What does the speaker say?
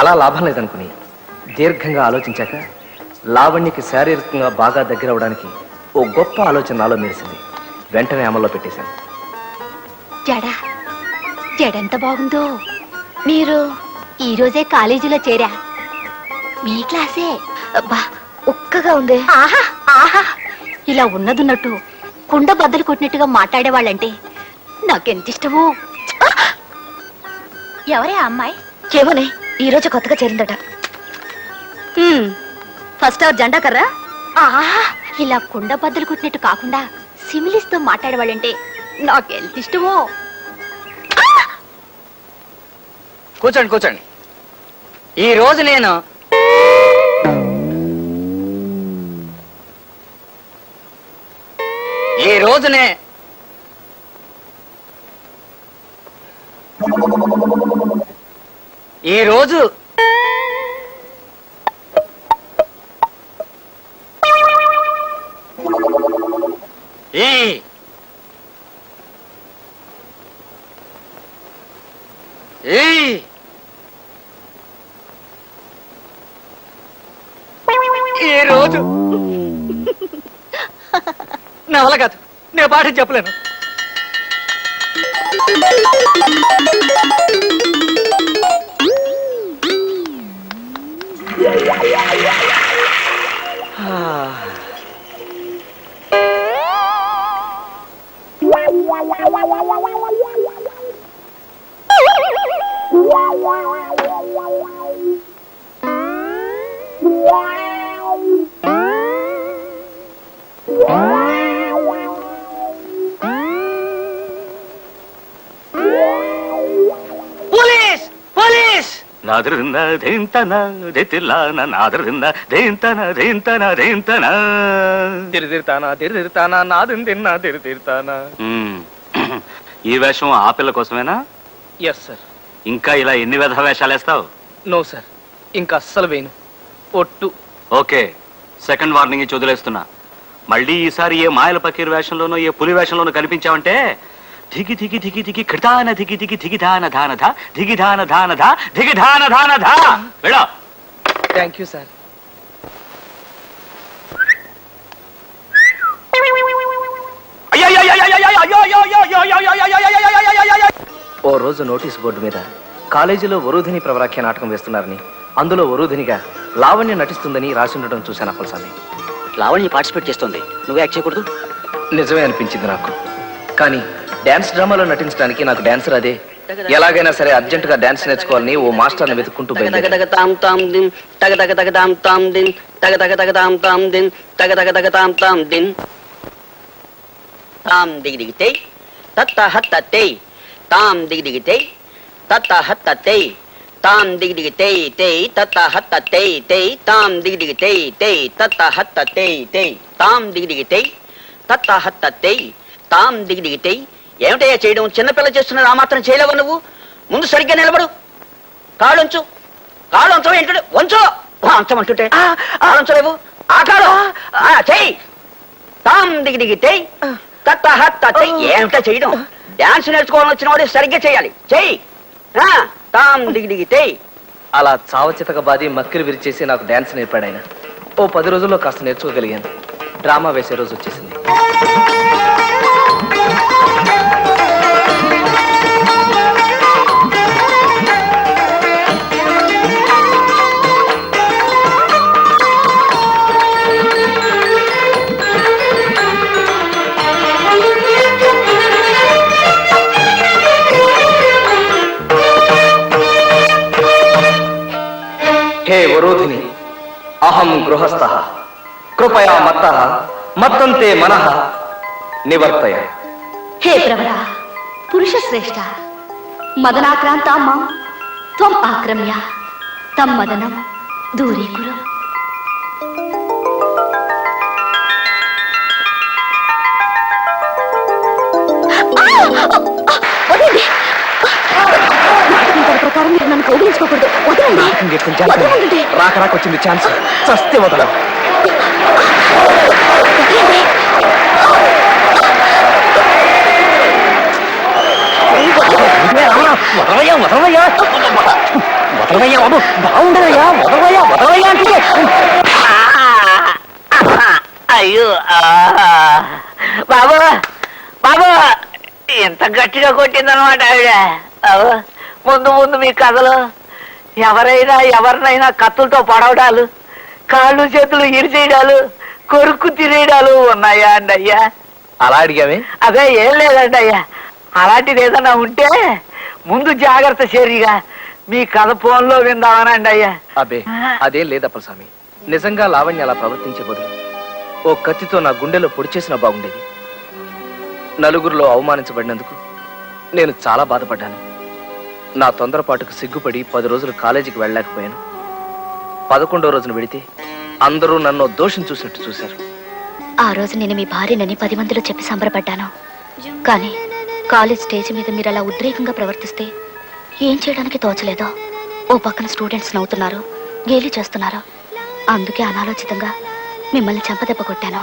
అలా లాభం లేదనుకుని దీర్ఘంగా ఆలోచించాక లావణ్యకి శారీరకంగా బాగా దగ్గర అవడానికి ఓ గొప్ప ఆలోచన నాలో మెరిసింది. వెంటనే అమల్లో పెట్టేశాను. జడెంత బాగుందో. మీరు ఈ రోజే కాలేజీలో చేరా? మీ క్లాసే. అబ్బా ఒక్కగా ఉంది. ఆహా ఆహా, ఇలా ఉన్నదున్నట్టు కుండ బద్దలు కొట్టినట్టుగా మాట్లాడేవాళ్ళంటే నాకెంత ఇష్టమో. ఎవరే ఆ అమ్మాయి? ఏమోనే, ఈ రోజు కొత్తగా చేరిందట. ఫస్ట్ అవర్ జెండా కర్రా. ఆహా, ఇలా కుండ బద్దలు కొట్టినట్టు కాకుండా సిమిలిస్తో మాట్లాడేవాళ్ళంటే నాకెంత ఇష్టమో. కూర్చోండి కూర్చోండి. ఈ రోజు నేను ఈ రోజునే ఈ రోజు ఈ రోజు నా వల్ల కాదు, నేను పాఠం చెప్పలేను. ఈ వేషం ఆ పిల్ల కోసమేనా? Yes sir. ఇంకా ఇలా ఎన్ని విధ వేషాలు వేస్తావు? నో సార్, ఇంకా అస్సలు వేయను. ఒట్టు. ఓకే, సెకండ్ వార్నింగ్ ఇచ్చి వదిలేస్తున్నా. మళ్ళీ ఈసారి ఏ మాయల పకీర్ వేషంలోనో ఏ పులి వేషంలోనో కనిపించావంటే ధిగి ధిగి ధిగి ధిగి కృతాన ధిగి ధిగి ధిగిధాన ధాన ధ ధిగిధాన ధాన ధ ధిగిధాన ధాన ధ. వెళ్ళా. Thank you sir. ఓ రోజు నోటీస్ బోర్డు మీద కాలేజీలో వరూధిని ప్రవరాఖ్య నాటకం వేస్తున్నారని, అందులో వరూధినిగా లావణ్య నటిస్తుందని రాసి ఉండటం చూశాను అప్పలస్వామి. లావణ్య పార్టిసిపేట్ చేస్తుంది, నువ్వు యాక్ట్ చేయకూడదు? నిజమే అనిపించింది నాకు. కానీ డాన్స్ డ్రామాలో నటించడానికి నాకు డాన్సర్ అదే. ఎలాగైనా సరే అర్జెంట్ గా డాన్స్ నేర్చుకోవాలని ఓ మాస్టర్ని వెతుక్కుంటూ ఏమిటయ్యా చేయడం? చిన్నపిల్ల చేస్తున్నది ఆ మాత్రం చేయలేవు నువ్వు? ముందు సరిగ్గా నిలబడు, కాళ్ళొంచు. కాళ్ళొంచు ఏంటంటే వంచు, అంచమంటుంటే కాళ్ళొంచలేవు. ఆ కాడు చెయ్యి. తాం దిగి దిగి తెయ్ తత్త హత్త తెయ్. ఏమిటా చేయడం? డాన్స్ నేర్చుకోవాలని వచ్చిన వాడు సరిగ్గా చేయాలి. చెయ్యి. తాం దిగి దిగి తెయ్. అలా చావచితక బాది మక్కిరి విరిచేసి నాకు డాన్స్ నేర్పాడు ఆయన. ఓ 10 రోజుల్లో కాస్త నేర్చుకోగలిగాను. డ్రామా వేసే రోజు వచ్చేసింది. హే వరోధిని, అహం గృహస్థః కృపయా మత్తః మత్తంతే మనః నివర్తయ. హే ప్రవర పురుష శ్రేష్ఠ, మదనాక్రాంత మాం త్వం ఆక్రమ్య తం మదనం దూరీకురు. ప్రకారం మీరు నన్ను కౌగిలించుకోకూడదు. వదలండి. రాక వచ్చింది ఛాన్స్. చస్తే వదల. వదలవయ్యా బాబు, బాగుండదయ్యా, వదలవయ్యా, వదలవయ్యా అంటే. అయ్యో బాబు బాబు ఎంత గట్టిగా కొట్టిందనమాట ఆవిడ. ముందు ముందు మీ కథలు ఎవరైనా ఎవరినైనా కత్తులతో పడవడాలు, కాళ్ళు చేతులు ఇరిచేయడాలు, కొరుక్కు తినేయడాలు ఉన్నాయా అండి అయ్యా? అలా అడిగామే? అదే ఏం లేదండి అయ్యా. అలాంటిది ఏదన్నా ఉంటే ముందు జాగ్రత్త చర్యగా మీ కథ ఫోన్లో విందామనండి అయ్యా. అబ్బే అదేం లేదప్పలస్వామి. నిజంగా లావణ్య అలా ప్రవర్తించే బదులు ఓ కత్తితో నా గుండెలో పొడి చేసినా బాగుండేది. నలుగురిలో అవమానించబడినందుకు నేను చాలా బాధపడ్డాను. నా తొందరపాటుకు సిగ్గుపడి 10 రోజులు కాలేజీకి వెళ్ళలేకపోయాను. 11వ రోజున వెడితే అందరూ నన్ను దోషం చూసినట్టు చూశారు. ఆ రోజు నేను మీ భార్యనని 10 మందిలో చెప్పి సంబరపడ్డాను. కానీ కాలేజ్ స్టేజ్ మీద మీరు అలా ఉద్రేకంగా ప్రవర్తిస్తే ఏం చేయడానికి తోచలేదో. ఓ పక్కన స్టూడెంట్స్ నవ్వుతున్నారు, గేలి చేస్తున్నారు. అందుకే అనాలోచితంగా మిమ్మల్ని చెంపదెబ్బ కొట్టాను.